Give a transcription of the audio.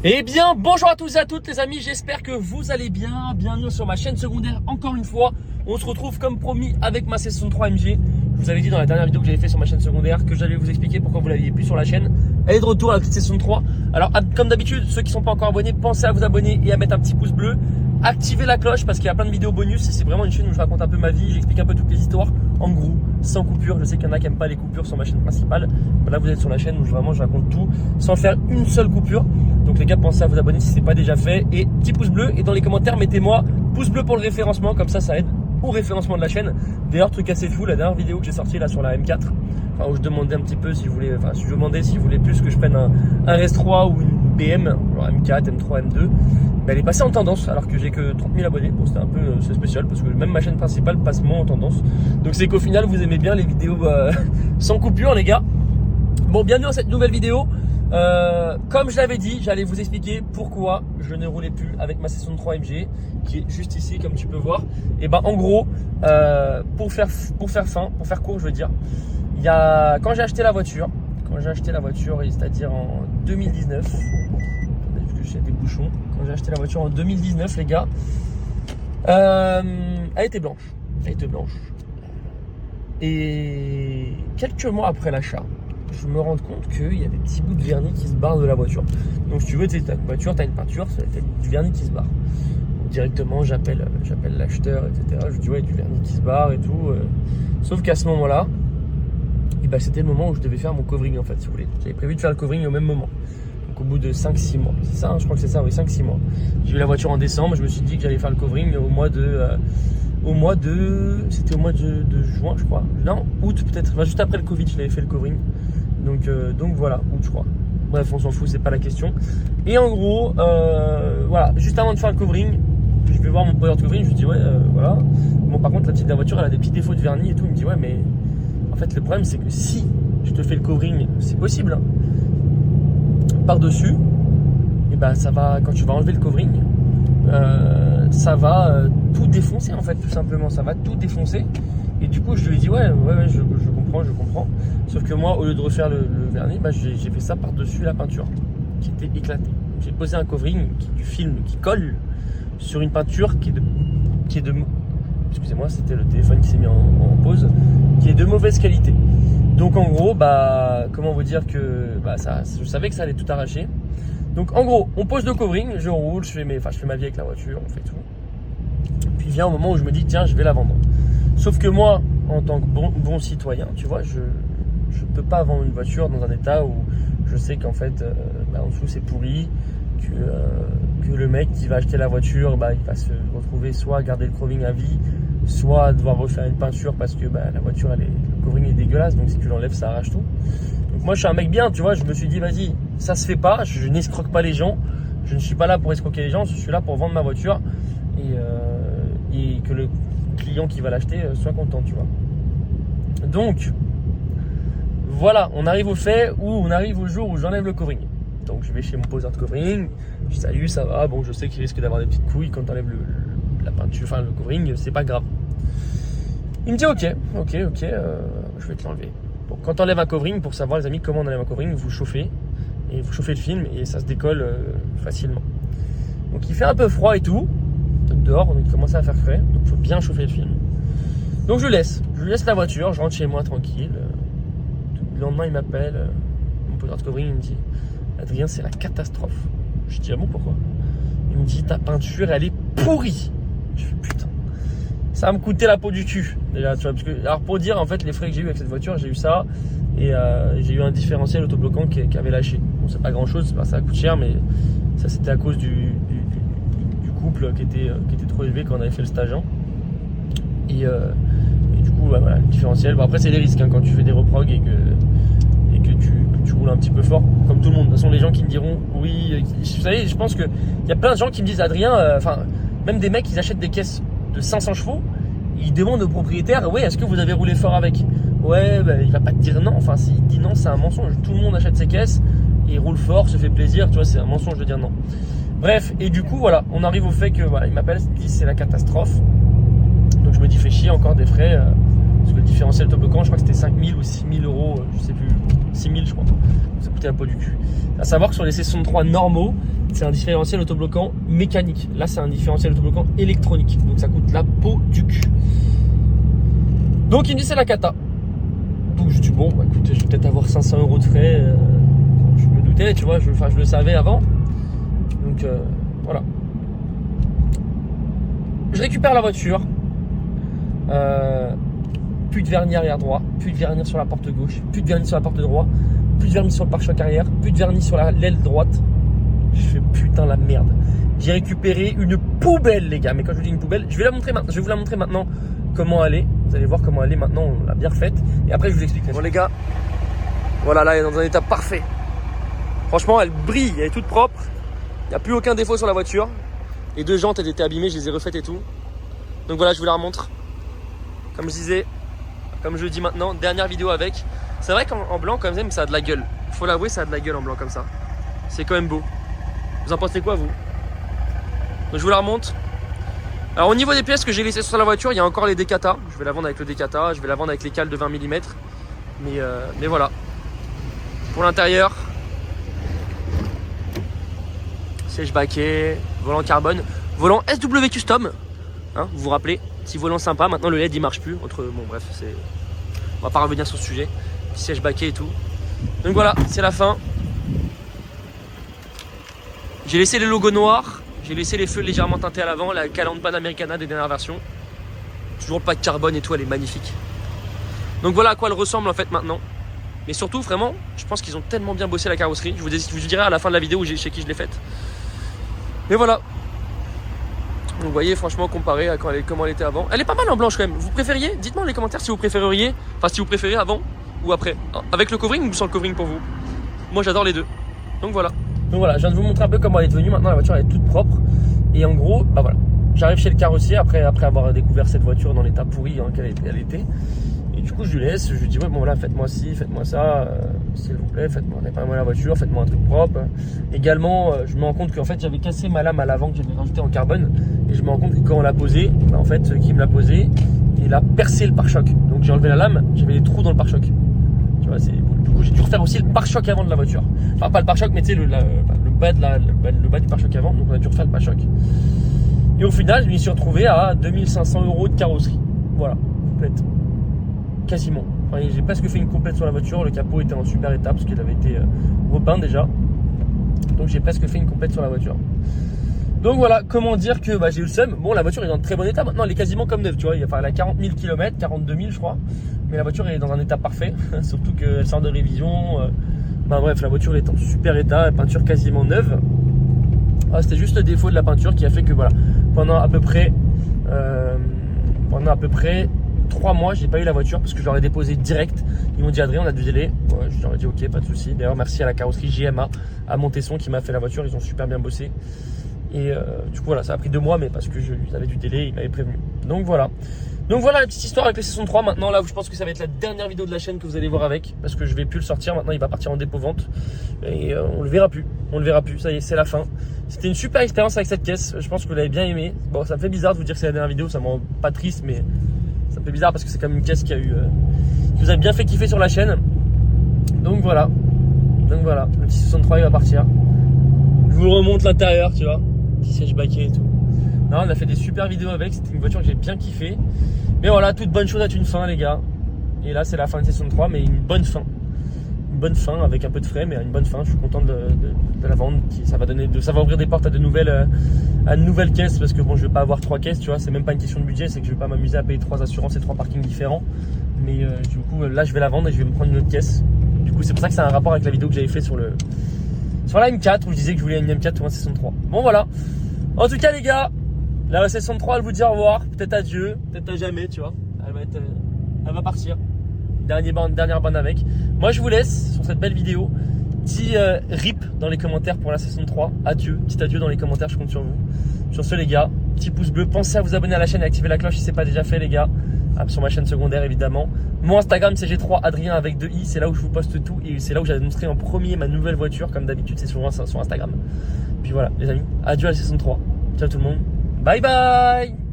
Eh bien, bonjour à tous et à toutes les amis, j'espère que vous allez bien. Bienvenue sur ma chaîne secondaire encore une fois. On se retrouve comme promis avec ma session 3 MG. Je vous avais dit dans la dernière vidéo que j'avais fait sur ma chaîne secondaire que j'allais vous expliquer pourquoi vous l'aviez plus sur la chaîne. Elle est de retour à la petite session 3. Alors comme d'habitude, ceux qui ne sont pas encore abonnés, pensez à vous abonner et à mettre un petit pouce bleu. Activez la cloche parce qu'il y a plein de vidéos bonus et c'est vraiment une chaîne où je raconte un peu ma vie, j'explique un peu toutes les histoires en gros, sans coupure. Je sais qu'il y en a qui n'aiment pas les coupures sur ma chaîne principale. Là vous êtes sur la chaîne où je raconte tout sans faire une seule coupure. Donc les gars, pensez à vous abonner si ce n'est pas déjà fait et petit pouce bleu, et dans les commentaires mettez-moi pouce bleu pour le référencement, comme ça aide au référencement de la chaîne. D'ailleurs, truc assez fou, la dernière vidéo que j'ai sortie là sur la M4, où je demandais un petit peu si vous voulez, je demandais si vous voulez plus que je prenne un RS3 ou une BM, genre M4, M3, M2, elle est passée en tendance alors que j'ai que 30 000 abonnés. Bon, c'était un peu spécial parce que même ma chaîne principale passe moins en tendance. Donc c'est qu'au final vous aimez bien les vidéos sans coupure les gars. Bon, bienvenue dans cette nouvelle vidéo. Comme je l'avais dit, j'allais vous expliquer pourquoi je ne roulais plus avec ma session de 3 MG qui est juste ici comme tu peux voir. Et ben en gros, pour faire court, je veux dire, quand j'ai acheté la voiture, c'est-à-dire en 2019, parce que j'ai des bouchons, quand j'ai acheté la voiture en 2019 les gars, elle était blanche, et quelques mois après l'achat, je me rends compte qu'il y a des petits bouts de vernis qui se barrent de la voiture. Donc si tu veux, tu as une voiture, tu as une peinture, tu as du vernis qui se barre. Donc, directement, j'appelle l'acheteur, etc. Je lui dis ouais, du vernis qui se barre et tout. Sauf qu'à ce moment-là, c'était le moment où je devais faire mon covering en fait, si vous voulez. J'avais prévu de faire le covering au même moment. Donc au bout de 5-6 mois. C'est ça, je crois que c'est ça, oui, 5-6 mois. J'ai eu la voiture en décembre, je me suis dit que j'allais faire le covering au mois de juin, je crois. Non, août peut-être. Enfin, juste après le Covid, je l'avais fait le covering. Donc voilà, août je crois. Bref, on s'en fout, c'est pas la question. Et en gros, voilà, juste avant de faire le covering, je vais voir mon provider de covering, je lui dis ouais, voilà. Bon, par contre, la petite voiture, elle a des petits défauts de vernis et tout. Il me dit ouais, mais en fait, le problème, c'est que si je te fais le covering, c'est possible, hein, par-dessus, et ben ça va, quand tu vas enlever le covering, ça va tout défoncer en fait, tout simplement. Ça va tout défoncer. Et du coup, je lui ai dit ouais, je comprends. Sauf que moi, au lieu de refaire le vernis, j'ai fait ça par-dessus la peinture qui était éclatée. J'ai posé un covering du film qui colle sur une peinture qui est de excusez-moi, c'était le téléphone qui s'est mis en pause, qui est de mauvaise qualité. Donc en gros, comment vous dire que je savais que ça allait tout arracher. Donc en gros, on pose le covering, je roule, je fais ma vie avec la voiture, on fait tout. Puis vient un moment où je me dis tiens, je vais la vendre. Sauf que moi, en tant que bon citoyen, tu vois, je peux pas vendre une voiture dans un état où je sais qu'en fait, en dessous c'est pourri, que le mec qui va acheter la voiture, il va se retrouver soit à garder le covering à vie, soit à devoir refaire une peinture parce que la voiture, le covering est dégueulasse, donc si tu l'enlèves, ça arrache tout. Donc moi, je suis un mec bien, tu vois, je me suis dit, vas-y, ça se fait pas, je n'escroque pas les gens, je ne suis pas là pour escroquer les gens, je suis là pour vendre ma voiture et que le client qui va l'acheter soit content, tu vois. Donc voilà, on arrive au fait où on arrive au jour où j'enlève le covering. Donc je vais chez mon poseur de covering, je dis salut, ça va, bon je sais qu'il risque d'avoir des petites couilles quand t'enlèves la peinture, enfin le covering, c'est pas grave. Il me dit ok, je vais te l'enlever. Bon, quand t'enlèves un covering, pour savoir les amis comment on enlève un covering, vous chauffez le film et ça se décolle facilement. Donc il fait un peu froid et tout, donc dehors, donc il commence à faire frais, donc il faut bien chauffer le film. Donc je laisse la voiture, je rentre chez moi tranquille. Le lendemain il m'appelle, mon poseur de covering, il me dit Adrien, c'est la catastrophe. Je dis ah bon, pourquoi? Il me dit ta peinture elle est pourrie. Je fais putain, ça va me coûter la peau du cul déjà, tu vois, parce que, alors pour dire en fait les frais que j'ai eu avec cette voiture, j'ai eu ça et j'ai eu un différentiel autobloquant qui avait lâché. Bon, c'est pas grand chose, ça coûte cher, mais ça c'était à cause du couple qui était trop élevé quand on avait fait le stage 1 et du coup voilà, le différentiel. Bon, après c'est des risques hein, quand tu fais des reprog et que tu roules un petit peu fort, comme tout le monde. De toute façon, les gens qui me diront oui, vous savez, je pense qu'il y a plein de gens qui me disent Adrien, même des mecs, ils achètent des caisses de 500 chevaux, ils demandent au propriétaire ouais, est-ce que vous avez roulé fort avec? Ouais, il va pas te dire non, enfin s'il dit non, c'est un mensonge. Tout le monde achète ses caisses et il roule fort, se fait plaisir, tu vois, c'est un mensonge de dire non. Bref, et du coup, voilà, on arrive au fait que voilà, il m'appelle, il dit c'est la catastrophe. Donc je me dis fais chier, encore des frais. Parce que le différentiel autobloquant, je crois que c'était 5 000 ou 6 000 euros, je sais plus, 6 000 je crois. Ça coûtait un peu du cul. À savoir que sur les sessions de 3 normaux, c'est un différentiel autobloquant mécanique. Là, c'est un différentiel autobloquant électronique. Donc, ça coûte la peau du cul. Donc, il me dit c'est la cata. Donc, je dis bon, bah, écoute, je vais peut-être avoir 500 € de frais. Je me doutais, tu vois, je le savais avant. Donc, voilà. Je récupère la voiture. Plus de vernis arrière droit, plus de vernis sur la porte gauche, plus de vernis sur la porte droite, plus de vernis sur le pare-choc arrière, plus de vernis sur l'aile droite. Je fais putain la merde. J'ai récupéré une poubelle, les gars. Mais quand je vous dis une poubelle, je vais vous la montrer maintenant comment elle est. Vous allez voir comment elle est maintenant, on l'a bien refaite. Et après, je vous expliquerai. Bon, les gars, voilà, là, elle est dans un état parfait. Franchement, elle brille, elle est toute propre. Il n'y a plus aucun défaut sur la voiture. Les deux jantes, elles étaient abîmées, je les ai refaites et tout. Donc voilà, je vous la remontre. Comme je disais, comme je le dis maintenant, dernière vidéo avec. C'est vrai qu'en blanc, comme même, ça a de la gueule. Faut l'avouer, ça a de la gueule en blanc comme ça. C'est quand même beau. Vous en pensez quoi, vous? Donc je vous la remonte. Alors au niveau des pièces que j'ai laissées sur la voiture, il y a encore les décata. Je vais la vendre avec le décata, je vais la vendre avec les cales de 20 mm. Mais voilà. Pour l'intérieur, siège baquet, volant carbone, volant SW Custom. Hein, vous vous rappelez, petit volant sympa. Maintenant le LED il marche plus. Bon bref, on va pas revenir sur ce sujet. Siège baquet et tout. Donc voilà, c'est la fin. J'ai laissé les logos noirs. J'ai laissé les feux légèrement teintés à l'avant. La calandre Panamericana des dernières versions. Toujours le pack carbone et tout, elle est magnifique. Donc voilà à quoi elle ressemble en fait maintenant. Mais surtout vraiment, je pense qu'ils ont tellement bien bossé la carrosserie. Je vous dirai à la fin de la vidéo chez qui je l'ai faite. Mais voilà. Vous voyez, franchement, comparé à comment elle était avant. Elle est pas mal en blanche quand même. Vous préfériez? Dites-moi dans les commentaires si vous préféreriez. Enfin, si vous préférez avant ou après. Avec le covering ou sans le covering pour vous? Moi, j'adore les deux. Donc voilà. Donc voilà, je viens de vous montrer un peu comment elle est devenue. Maintenant, la voiture elle est toute propre. Et en gros, bah voilà. J'arrive chez le carrossier après avoir découvert cette voiture dans l'état pourri qu'elle était. Et du coup, je lui laisse. Je lui dis, ouais, bon voilà, faites-moi ci, faites-moi ça. S'il vous plaît, réparez-moi la voiture, faites-moi un truc propre. Également, je me rends compte qu'en fait, j'avais cassé ma lame à l'avant que j'avais rajoutée en carbone. Et je me rends compte que quand on l'a posée, bah, en fait, qui me l'a posée, il a percé le pare-choc. Donc j'ai enlevé la lame, j'avais des trous dans le pare-choc. Tu vois, du coup, j'ai dû refaire aussi le pare-choc avant de la voiture. Enfin, pas le pare-choc, mais tu sais, le bas du pare-choc avant. Donc on a dû refaire le pare-choc. Et au final, je m'y suis retrouvé à 2500 € de carrosserie. Voilà, complète. Quasiment. Enfin, j'ai presque fait une complète sur la voiture. Le capot était en super état parce qu'il avait été repeint déjà. Donc j'ai presque fait une complète sur la voiture. Donc voilà, comment dire que j'ai eu le seum. Bon, la voiture est dans très bon état. Maintenant, elle est quasiment comme neuve. Tu vois, elle a 40 000 km, 42 000 je crois. Mais la voiture est dans un état parfait. Surtout qu'elle sort de révision. Bref, la voiture est en super état. La peinture quasiment neuve. C'était juste le défaut de la peinture qui a fait que voilà, pendant à peu près 3 mois, j'ai pas eu la voiture parce que je leur ai déposé direct. Ils m'ont dit Adrien, on a du délai. Ouais, je leur ai dit ok, pas de souci. D'ailleurs, merci à la carrosserie GMA à Montesson qui m'a fait la voiture. Ils ont super bien bossé. Et du coup, voilà, ça a pris 2 mois, mais parce que ils avaient du délai, ils m'avaient prévenu. Donc voilà. Donc voilà la petite histoire avec le Session 3. Maintenant, là, je pense que ça va être la dernière vidéo de la chaîne que vous allez voir avec. Parce que je vais plus le sortir. Maintenant, il va partir en dépôt-vente. Et on le verra plus. On le verra plus. Ça y est, c'est la fin. C'était une super expérience avec cette caisse. Je pense que vous l'avez bien aimé. Bon, ça me fait bizarre de vous dire que c'est la dernière vidéo. Ça me rend pas triste, mais ça me fait bizarre parce que c'est quand même une caisse qui vous a bien fait kiffer sur la chaîne. Donc voilà. Le petit 63 il va partir. Je vous remonte l'intérieur, tu vois. Petit siège baquet et tout. Non, on a fait des super vidéos avec. C'était une voiture que j'ai bien kiffé. Mais voilà, toute bonne chose a une fin, les gars. Et là, c'est la fin de Session 3, mais une bonne fin. Une bonne fin avec un peu de frais, mais une bonne fin. Je suis content de la vendre. Ça va ouvrir des portes à de nouvelles caisses parce que bon, je vais pas avoir 3 caisses, tu vois. C'est même pas une question de budget, c'est que je vais pas m'amuser à payer 3 assurances et 3 parkings différents. Mais du coup, là, je vais la vendre et je vais me prendre une autre caisse. Du coup, c'est pour ça que ça a un rapport avec la vidéo que j'avais fait sur la M4 où je disais que je voulais une M4 pour un Session 3. Bon, voilà. En tout cas, les gars, la Session 3, elle vous dit au revoir. Peut-être adieu, peut-être à jamais, tu vois. Elle va partir. Dernière bande avec. Moi, je vous laisse sur cette belle vidéo. Petit rip dans les commentaires pour la Session 3. Adieu. Petit adieu dans les commentaires, je compte sur vous. Sur ce, les gars, petit pouce bleu. Pensez à vous abonner à la chaîne et activer la cloche si ce n'est pas déjà fait, les gars. Sur ma chaîne secondaire, évidemment. Mon Instagram, c'est G3 Adrien avec 2 i. C'est là où je vous poste tout. Et c'est là où j'ai montré en premier ma nouvelle voiture. Comme d'habitude, c'est sur Instagram. Puis voilà, les amis. Adieu à la Session 3. Ciao tout le monde. Bye bye.